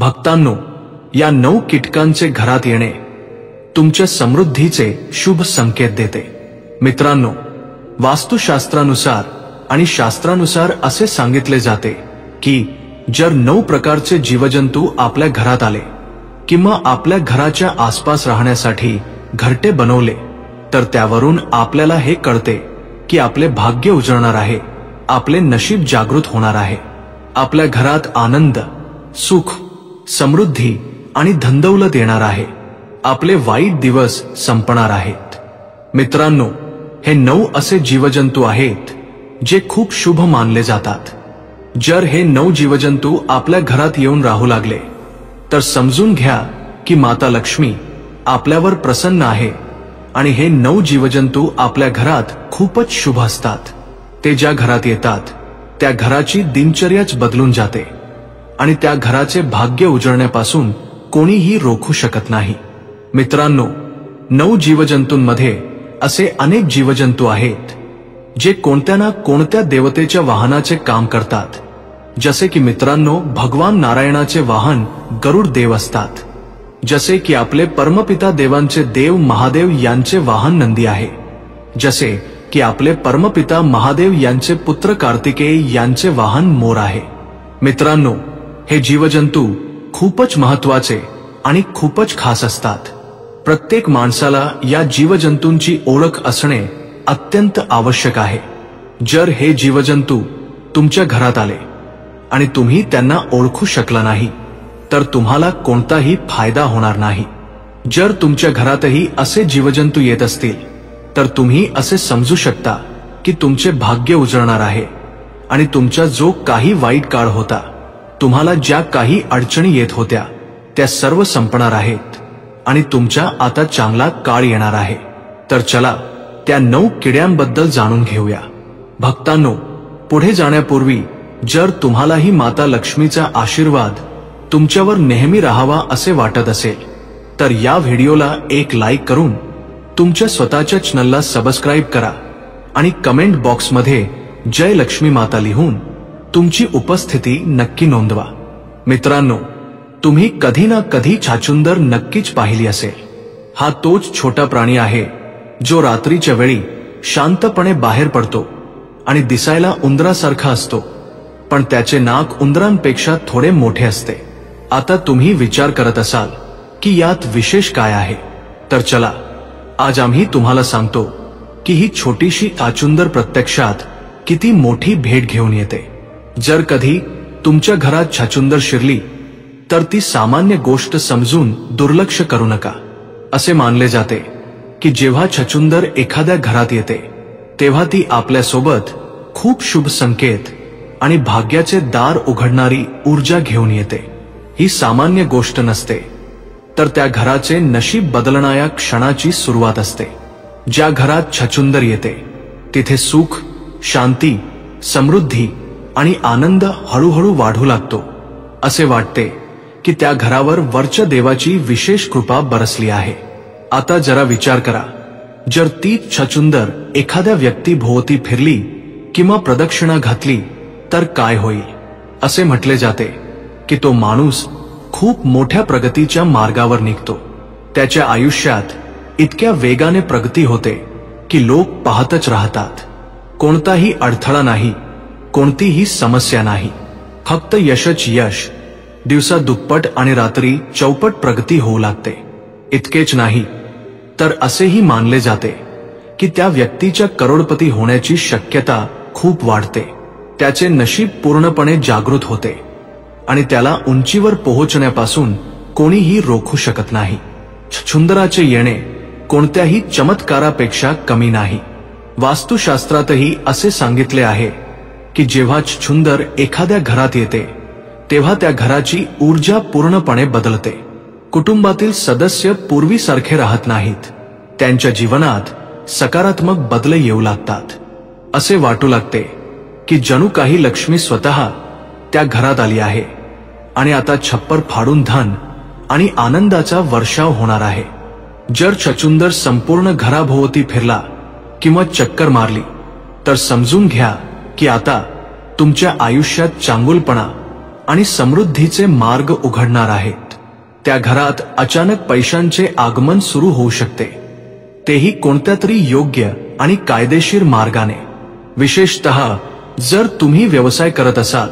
भक्तांनो, या 9 कीटकांचे घरात येणे तुमच्या समृद्धीचे शुभ संकेत देते। मित्रांनो, वास्तुशास्त्रानुसार आणि शास्त्रानुसार असे सांगितले जाते की जर 9 प्रकारचे जीवजंतू आपल्या घरात आले किंवा आपल्या घराच्या आसपास राहण्यासाठी घरटे बनवले तर त्यावरून आपल्याला हे कळते की आपले भाग्य उजळणार आहे, आपले नशीब जागृत होणार आहे, आपल्या घरात आनंद, सुख, समृद्धी आणि धनदौलत येणार आहे, आपले वाईट दिवस संपणार आहेत। मित्रांनो, हे 9 असे जीवजंतू आहेत जे खूप शुभ मानले जातात। जर हे 9 जीवजंतू आपल्या घरात येऊन राहू लागले तर समजून घ्या की माता लक्ष्मी आपल्यावर प्रसन्न आहे आणि हे 9 जीवजंतू आपल्या घरात खूपच शुभ असतात। ते ज्या घरात येतात त्या घराची दिनचर्याच बदलून जाते आणि त्या घराचे भाग्य उजळण्यापासून कोणीही रोखू शकत नाही। मित्रांनो, 9 जीवजंतूंमध्ये असे अनेक जीवजंतू आहेत जे कोणत्या ना कोणत्या देवतेच्या वाहनाचे काम करतात। जसे की मित्रांनो, भगवान नारायणाचे वाहन गरुड देव असतात। जसे की आपले परमपिता देवांचे देव महादेव यांचे वाहन नंदी आहे। जसे की आपले परमपिता महादेव यांचे पुत्र कार्तिकेय यांचे वाहन मोर आहे। मित्रांनो, हे जीवजंतू खूपच महत्त्वाचे आणि खूपच खास असतात। प्रत्येक माणसाला या जीवजंतूंची ओळख असणे अत्यंत आवश्यक आहे। जर हे जीवजंतू तुमच्या घरात आले आणि तुम्ही त्यांना ओळखू शकला नाही तर तुम्हाला कोणताही फायदा होणार नाही। जर तुमच्या घरातही असे जीवजंतू येत असतील तर तुम्ही असे समजू शकता की तुमचे भाग्य उजळणार आहे आणि तुमचा जो काही वाईट काळ होता, तुम्हाला ज्या काही अडचणी येत होत्या त्या सर्व संपणार आहेत आणि तुमच्या आता चांगला काळ येणार आहे। तर चला त्या 9 किड्यांबद्दल जाणून घेऊया। भक्तांनो, पुढे जाण्यापूर्वी जर तुम्हालाही माता लक्ष्मीचा आशीर्वाद तुमच्यावर नेहमी राहावा असे वाटत असेल तर या व्हिडिओला एक लाईक करून तुमच्या स्वतःच्या चॅनलला सबस्क्राइब करा आणि कमेंट बॉक्समध्ये जय लक्ष्मी माता लिहून तुमची उपस्थिती नक्की नोंदवा। मित्रांनो, तुम्ही कधी ना कधी छाचुंदर नक्कीच पाहिली असेल। हा तोच छोटा प्राणी आहे जो रात्रीच्या वेळी शांतपणे बाहेर पडतो आणि दिसायला उंदरासारखा असतो, पण त्याचे नाक उंदरांपेक्षा थोडे मोठे असते। आता तुम्ही विचार करत असाल की यात विशेष काय आहे, तर चला आज आम्ही तुम्हाला सांगतो की ही छोटीशी छाचुंदर प्रत्यक्षात किती मोठी भेट घेऊन येते। जर कधी तुमच्या घरात छाचुंदर शिरली तर ती सामान्य गोष्ट समजून दुर्लक्ष करू नका। असे मानले जाते की जेव्हा छाचुंदर एखाद्या घरात येते तेव्हा ती आपल्यासोबत खूप शुभ संकेत आणि भाग्याचे दार उघडणारी ऊर्जा घेऊन येते। ही सामान्य गोष्ट नसते, तर त्या घराचे नशीब बदलणाऱ्या क्षणाची सुरुवात असते। ज्या घरात छाचुंदर येते तिथे सुख, शांती, समृद्धी आणि आनंद हळूहळू वाढू लागतो। असे वाटते की त्या घरावर वरच्या देवाची विशेष कृपा बरसली आहे। आता जरा विचार करा, जर ती छाचुंदर एखाद्या व्यक्तीभोवती फिरली किंवा प्रदक्षिणा घातली तर काय होईल? असे म्हटले जाते की तो माणूस खूप मोठ्या प्रगतीच्या मार्गावर निघतो। त्याच्या आयुष्यात इतक्या वेगाने प्रगती होते की लोक पाहतच राहतात। कोणताही अडथळा नाही, कोणतीही समस्या नाही, फक्त यशच यश। दिवसा दुप्पट आणि रात्री चौपट प्रगती होऊ लागते। इतकेच नाही तर असेही मानले जाते की त्या व्यक्तीच्या करोडपती होण्याची शक्यता खूप वाढते। त्याचे नशीब पूर्णपणे जागृत होते आणि त्याला उंचीवर पोहोचण्यापासून कोणीही रोखू शकत नाही। छाचुंदराचे येणे कोणत्याही चमत्कारापेक्षा कमी नाही। वास्तुशास्त्रातही असे सांगितले आहे की जेव्हा छाचुंदर एखाद्या घरात येते तेव्हा त्या घराची ऊर्जा पूर्णपणे बदलते। कुटुंबातील सदस्य पूर्वीसारखे राहत नाहीत, त्यांच्या जीवनात सकारात्मक बदल येऊ लागतात। असे वाटू लागते की जणू काही लक्ष्मी स्वतः त्या घरात आली आहे आणि आता छप्पर फाडून धन आणि आनंदाचा वर्षाव होणार आहे। जर छाचुंदर संपूर्ण घराभोवती फिरला किंवा चक्कर मारली तर समजून घ्या की आता तुमच्या आयुष्यात चांगुलपणा आणि समृद्धीचे मार्ग उघडणार आहेत। त्या घरात अचानक पैशांचे आगमन सुरू होऊ शकते, तेही कोणत्या तरी योग्य आणि कायदेशीर मार्गाने। विशेषतः जर तुम्ही व्यवसाय करत असाल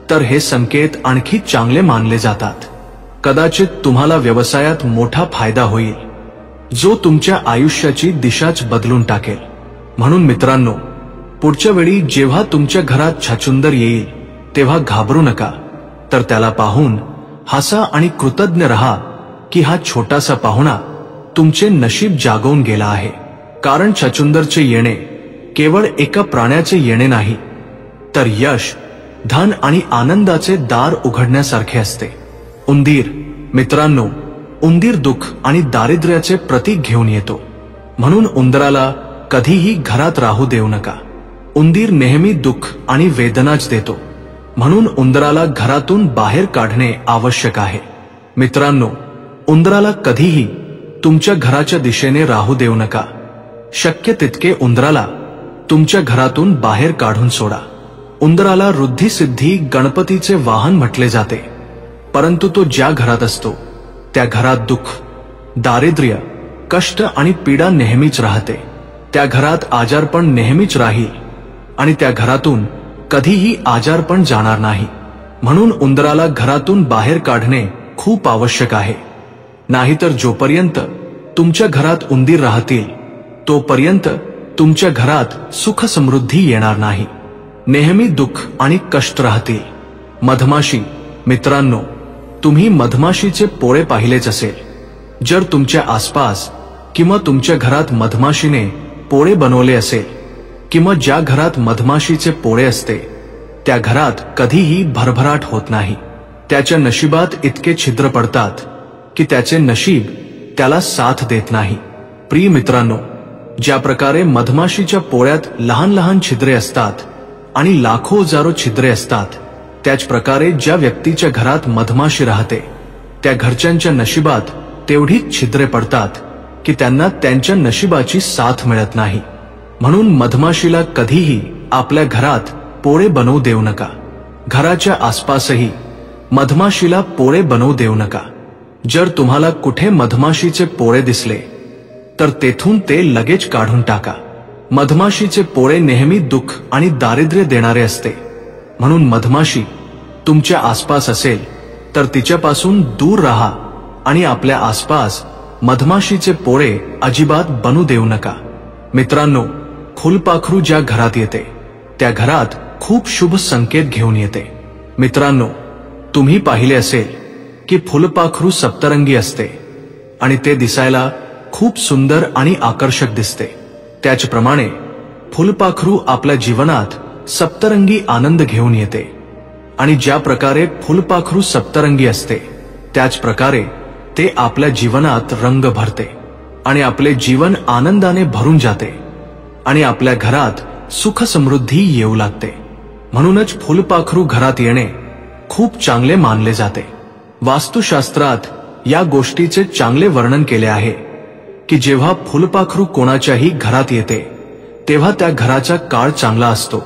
तर हे संकेत आणखी चांगले मानले जातात। कदाचित तुम्हाला व्यवसायात मोठा फायदा होईल, जो तुमच्या आयुष्याची दिशाच बदलून टाकेल। म्हणून मित्रांनो, पुढच्या वेळी जेव्हा तुमच्या घरात छाछुंदर येईल तेव्हा घाबरू नका, तर त्याला पाहून हसा आणि कृतज्ञ रहा की हा छोटासा पाहुणा तुमचे नशीब जागवून गेला आहे। कारण छाछुंदरचे येणे केवळ एका प्राण्याचे येणे नाही, तर यश, धन आणि आनंदाचे दार उघडण्यासारखे असते। उंदीर मित्रांनो, उंदीर दुःख आणि दारिद्र्याचे प्रतीक घेऊन येतो, म्हणून उंदराला कधीही घरात राहू देऊ नका। उंदीर नेहमी दुःख आणि वेदनाच देतो, म्हणून उंदराला घरातून बाहेर काढणे आवश्यक आहे। मित्रांनो, उंदराला कधीही तुमच्या घराच्या दिशेने राहू देऊ नका। शक्य तितके उंदराला तुमच्या घरातून बाहेर काढून सोडा। उंदराला रुद्धी-सिद्धी गणपतीचे वाहन म्हटले जाते, परंतु तो ज्या घरात असतो त्या घरात दुःख, दारिद्र्य, कष्ट आणि पीडा नेहमीच राहते। त्या घरात आजारपण नेहमीच राहील आणि त्या घरातून कधीही आजारपण जाणार नाही। म्हणून उंदराला घरातून बाहेर काढणे खूप आवश्यक आहे। नाहीतर जोपर्यंत तुमच्या घरात उंदीर राहतील तोपर्यंत तुमच्या घरात सुख समृद्धी येणार नाही, नेहमी दुःख आणि कष्ट राहतील। मधमाशी मित्रांनो, तुम्ही मधमाशीचे पोळे पाहिलेच असेल। जर तुमच्या आसपास किंवा तुमच्या घरात मधमाशीने पोळे बनवले असेल किंवा ज्या घरात मधमाशीचे पोळे असते त्या घरात कधीही भरभराट होत नाही। त्याच्या नशिबात इतके छिद्र पडतात की त्याचे नशीब त्याला साथ देत नाही। प्रिय मित्रांनो, ज्या प्रकारे मधमाशीच्या पोळ्यात लहान लहान छिद्रे असतात आणि लाखो हजारो छिद्रे असतात, त्याच प्रकारे ज्या व्यक्तीच्या घरात मधमाशी राहते त्या घरच्यांच्या नशिबात तेवढीच छिद्रे पडतात की त्यांना त्यांच्या नशिबाची साथ मिळत नाही। म्हणून मधमाशीला कधीही आपल्या घरात पोळे बनवू देऊ नका। घराच्या आसपासही मधमाशीला पोळे बनवू देऊ नका। जर तुम्हाला कुठे मधमाशीचे पोळे दिसले तर तेथून ते लगेच काढून टाका। मधमाशीचे पोळे नेहमी दुःख आणि दारिद्र्य देणारे असते, म्हणून मधमाशी तुमच्या आसपास असेल तर तिच्यापासून दूर राहा आणि आपल्या आसपास मधमाशीचे पोळे अजिबात बनू देऊ नका। मित्रांनो, फुलपाखरू ज्या घरात येते त्या घरात खूप शुभ संकेत घेऊन येते। मित्रांनो, तुम्ही पाहिले असेल की फुलपाखरू सप्तरंगी असते आणि ते दिसायला खूप सुंदर आणि आकर्षक दिसते। त्याचप्रमाणे फुलपाखरू आपल्या जीवनात सप्तरंगी आनंद घेऊन येते आणि ज्या प्रकारे फुलपाखरू सप्तरंगी असते त्याच प्रकारे ते आपल्या जीवनात रंग भरते आणि आपले जीवन आनंदाने भरून जाते आणि आपल्या घरात सुख समृद्धी येऊ लागते। म्हणूनच फुलपाखरू घरात येणे खूप चांगले मानले जाते। वास्तुशास्त्रात या गोष्टीचे चांगले वर्णन केले आहे की जेव्हा फुलपाखरू कोणाच्याही घरात येते तेव्हा त्या घराचा काळ चांगला असतो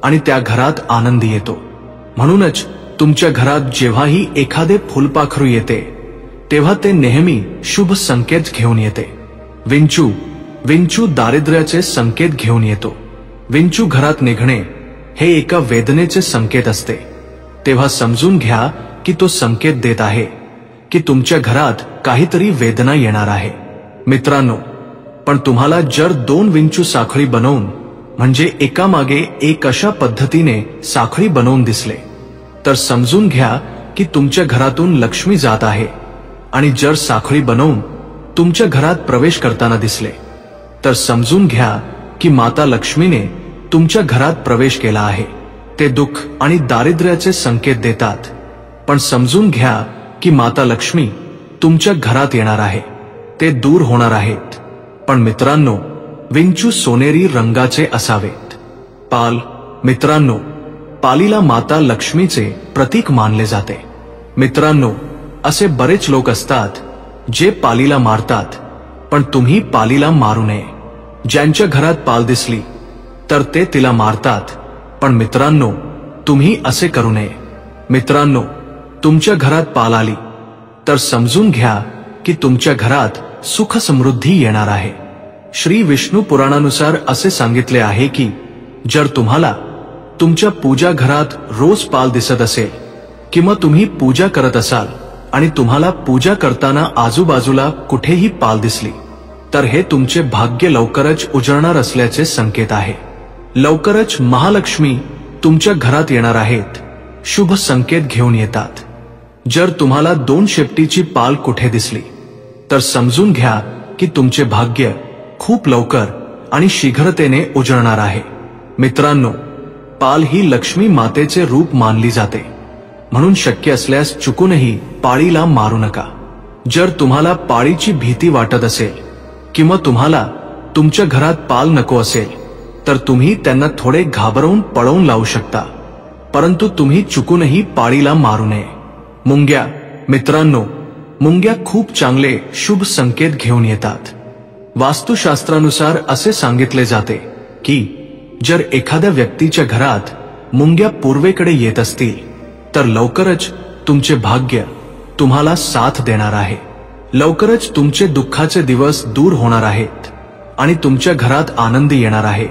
आणि त्या घरात आनंद येतो। म्हणूनच तुमच्या घरात जेव्हाही एखादे फुलपाखरू येते तेव्हा ते नेहमी शुभ संकेत घेऊन येते। विंचू दारिद्र्याचे संकेत घेऊन येतो। विंचू घरात निघणे हे एका वेदनेचे संकेत असते। तेव्हा समजून घ्या की तो संकेत देत आहे की तुमच्या घरात काहीतरी वेदना येणार आहे। मित्रांनो, पण तुम्हाला जर 2 विंचू साखळी बनवून म्हणजे एकामागे एक अशा पद्धतीने साखळी बनवून दिसले तर समजून घ्या की तुमच्या घरातून लक्ष्मी जात आहे। आणि जर साखळी बनवून तुमच्या घरात प्रवेश करताना दिसले तर समजून घ्या की माता लक्ष्मीने तुमच्या घरात प्रवेश केला आहे। ते दुःख आणि दारिद्र्याचे संकेत देतात, पण समजून घ्या की माता लक्ष्मी तुमच्या घरात येणार आहे, ते दूर होणार आहेत। पण मित्रांनो, विंचू सोनेरी रंगाचे असावेत। पाल मित्रांनो, पालीला माता लक्ष्मीचे प्रतीक मानले जाते। मित्रांनो, असे बरेच लोक असतात जे पालीला मारतात, पण तुम्ही पालीला मारू नये। ज्यांच्या घरात पाल दिसली तर ते तिला मारतात, पण मित्रांनो, तुम्ही असे करू नये। मित्रांनो, तुमच्या घरात पाल आली तर समजून घ्या की तुमच्या घरात सुख समृद्धी येणार आहे. श्री विष्णू पुराणानुसार असे सांगितले आहे की जर तुम्हाला तुमच्या पूजा घरात रोज पाल दिसत असेल किंवा तुम्ही पूजा करत असाल आणि तुम्हाला पूजा करताना आजूबाजूला कुठेही पाल दिसली तर हे तुमचे भाग्य लवकरच उजळणार असल्याचे संकेत आहे. लवकरच महालक्ष्मी तुमच्या घरात येणार आहेत, शुभ संकेत घेऊन येतात. जर तुम्हाला 2 शेपटीची पाल कुठे दिसली तर समजून घ्या की तुमचे भाग्य खूप लवकर आणि शीघ्रतेने उजळणार आहे. मित्रांनो, पाल ही लक्ष्मी मातेचे रूप मानली जाते, म्हणून शक्य असल्यास चुकूनही पाळीला मारू नका. जर तुम्हाला पाळीची भीती वाटत असेल किंवा तुम्हाला तुमच्या घरात पाल नको असेल तर तुम्ही त्यांना थोडे घाबरवून पळवून लावू शकता, परंतु तुम्ही चुकूनही पाळीला मारू नये. मुंग्या. मित्रांनो, मुंग्या खूप चांगले शुभ संकेत घेऊन येतात. वास्तुशास्त्रानुसार असे सांगितले जाते की जर एखाद्या व्यक्तीच्या घरात मुंग्या पूर्वेकडे येत असतील तर लवकरच तुमचे भाग्य तुम्हाला साथ देणार आहे. लवकरच तुमचे दुःखाचे दिवस दूर होणार आहेत आणि तुमच्या घरात आनंद येणार आहे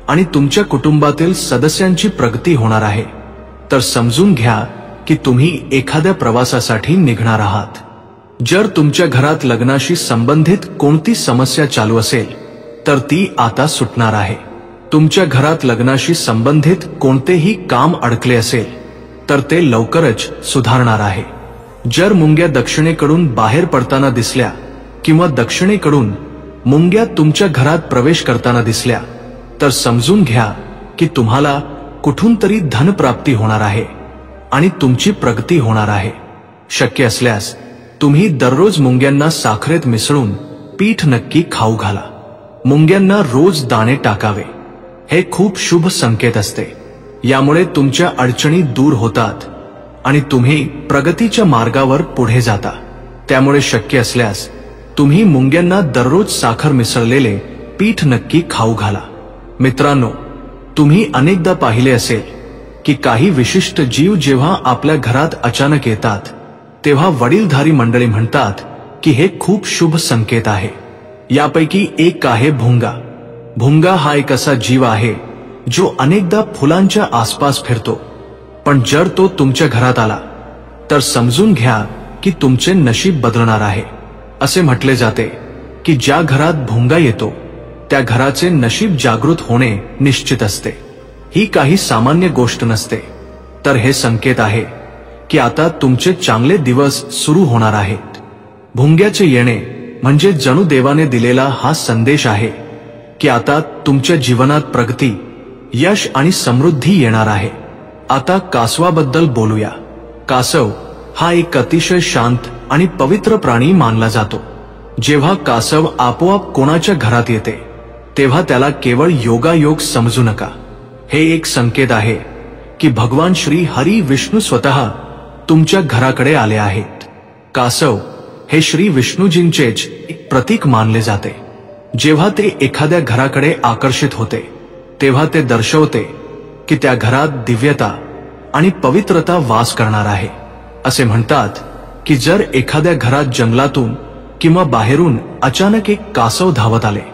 आणि तुमच्या कुटुंबातील सदस्यांची प्रगती होणार आहे. तर समजून घ्या की तुम्ही एखाद्या प्रवासासाठी निघणार आहात. जर तुमच्या घरात लग्नाशी संबंधित कोणती समस्या चालू असेल तर ती आता सुटणार आहे. तुमच्या घरात लग्नाशी संबंधित कोणतेही काम अडकले असेल तर ते लवकरच सुधारणार आहे. जर मुंग्या दक्षिणेकडून बाहेर पडताना दिसल्या किंवा दक्षिणेकडून मुंग्या तुमच्या घरात प्रवेश करताना दिसल्या तर समजून घ्या की तुम्हाला कुठून तरी धनप्राप्ती होणार आहे आणि तुमची प्रगती होणार आहे. शक्य असल्यास तुम्ही दररोज मुंग्यांना साखरेत मिसळून पीठ नक्की खाऊ घाला. मुंग्यांना रोज दाणे टाकावे. हे खूप शुभ संकेत असते. यामुळे तुमच्या अडचणी दूर होतात आणि तुम्ही प्रगतीच्या मार्गावर पुढे जाता. त्यामुळे शक्य असल्यास तुम्ही मुंग्यांना दररोज साखर मिसळलेले पीठ नक्की खाऊ घाला. मित्रांनो, तुम्ही अनेकदा पाहिले असेल की काही विशिष्ट जीव जेव्हा आपल्या घरात अचानक येतात तेव्हा वडीलधारी मंडळी म्हणतात की हे खूप शुभ संकेत आहे. यापैकी एक आहे भुंगा. भुंगा हा एक असा जीव आहे जो अनेकदा फुलांच्या आसपास फिरतो, पण जर तो तुमच्या घरात आला तर समजून घ्या की तुमचे नशीब बदलणार आहे. असे म्हटले जाते की ज्या घरात भुंगा येतो त्या घराचे नशीब जागृत होणे निश्चित असते. ही काही सामान्य गोष्ट नसते, तर हे संकेत आहे की आता तुमचे चांगले दिवस सुरू होणार आहेत. भुंग्याचे येणे म्हणजे जणू देवाने दिलेला हा संदेश आहे की आता तुमच्या जीवनात प्रगती, यश आणि समृद्धी येणार आहे. आता कासवाबद्दल बोलूया. कासव हा एक अतिशय शांत आणि पवित्र प्राणी मानला जातो. जेव्हा कासव आपोआप कोणाच्या घरात येते तेव्हा त्याला केवळ योगायोग समजू नका. हे एक संकेत आहे की भगवान श्री हरी विष्णू स्वतः तुमच्या घराकडे आले आहेत. कासव हे श्री विष्णूजींचेच एक प्रतीक मानले जाते. जेव्हा ते एखाद्या घराकडे आकर्षित होते तेव्हा ते दर्शवते की त्या घरात दिव्यता आणि पवित्रता वास करणार आहे. असे म्हणतात की जर एखाद्या घरात जंगलातून किंवा बाहेरून अचानक एक कासव धावत आले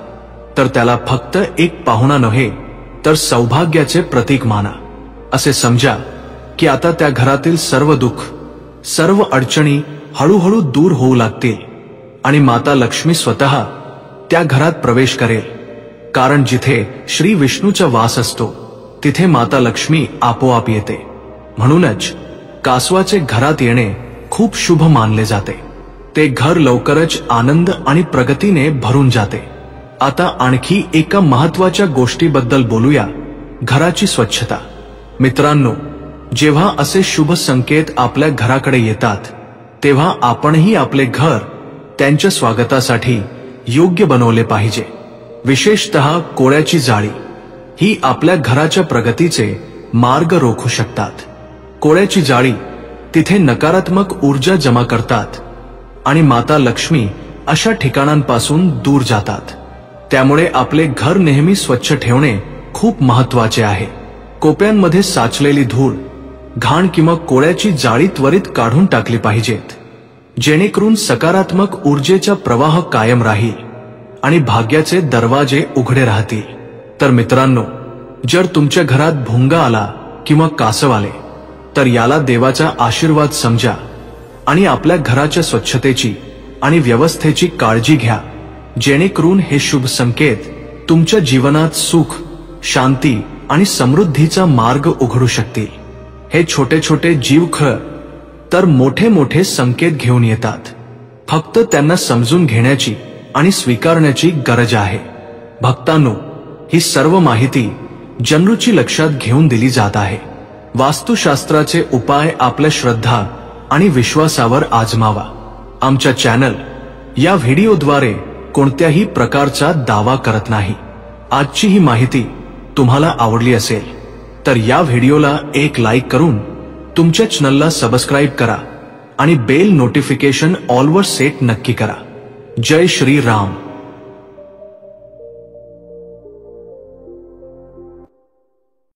तर त्याला फक्त एक पाहुणा नव्हे तर सौभाग्याचे प्रतीक माना. असे समजा की आता त्या घरातील सर्व दुःख, सर्व अडचणी हळूहळू दूर होऊ लागतील आणि माता लक्ष्मी स्वतः त्या घरात प्रवेश करेल. कारण जिथे श्री विष्णूचा वास असतो तिथे माता लक्ष्मी आपोआप येते. म्हणूनच कासवाचे घरात येणे खूप शुभ मानले जाते. ते घर लवकरच आनंद आणि प्रगतीने भरून जाते. आता आणखी एका महत्त्वाच्या गोष्टीबद्दल बोलूया, घराची स्वच्छता. मित्रांनो, जेव्हा असे शुभ संकेत आपल्या घराकडे येतात तेव्हा आपणही आपले घर त्यांच्या स्वागतासाठी योग्य बनवले पाहिजे. विशेषतः कोळ्याची जाळी ही आपल्या घराच्या प्रगतीचे मार्ग रोखू शकतात. कोळ्याची जाळी तिथे नकारात्मक ऊर्जा जमा करतात आणि माता लक्ष्मी अशा ठिकाणांपासून दूर जातात. त्यामुळे आपले घर नेहमी स्वच्छ ठेवणे खूप महत्त्वाचे आहे. कोप्यांमध्ये साचलेली धूळ, घाण किंवा कोळ्याची जाळी त्वरित काढून टाकली पाहिजेत, जेणेकरून सकारात्मक ऊर्जेचा प्रवाह कायम राहील आणि भाग्याचे दरवाजे उघडे राहतील. तर मित्रांनो, जर तुमच्या घरात भुंगा आला किंवा कासव आले तर याला देवाचा आशीर्वाद समजा आणि आपल्या घराच्या स्वच्छतेची आणि व्यवस्थेची काळजी घ्या, जेणेकरून हे शुभ संकेत तुमच्या जीवनात सुख, शांती आणि समृद्धीचा मार्ग उघडू शकतील. हे छोटे छोटे जीव खरं तर मोठे मोठे संकेत घेऊन येतात. फक्त त्यांना समजून घेण्याची आणि स्वीकारण्याची गरज आहे. भक्तांनो, ही सर्व माहिती जनरूची लक्षात घेऊन दिली जात आहे. वास्तुशास्त्राचे उपाय आपल्या श्रद्धा आणि विश्वासावर आजमावा. आमच्या चॅनल या व्हिडिओद्वारे कोणत्याही प्रकारचा दावा करत नाही. आजची ही माहिती तुम्हाला आवडली असेल तर या व्हिडिओला एक लाईक करून तुमच्या चॅनलला सबस्क्राईब करा आणि बेल नोटिफिकेशन ऑलवर सेट नक्की करा. जय श्री राम.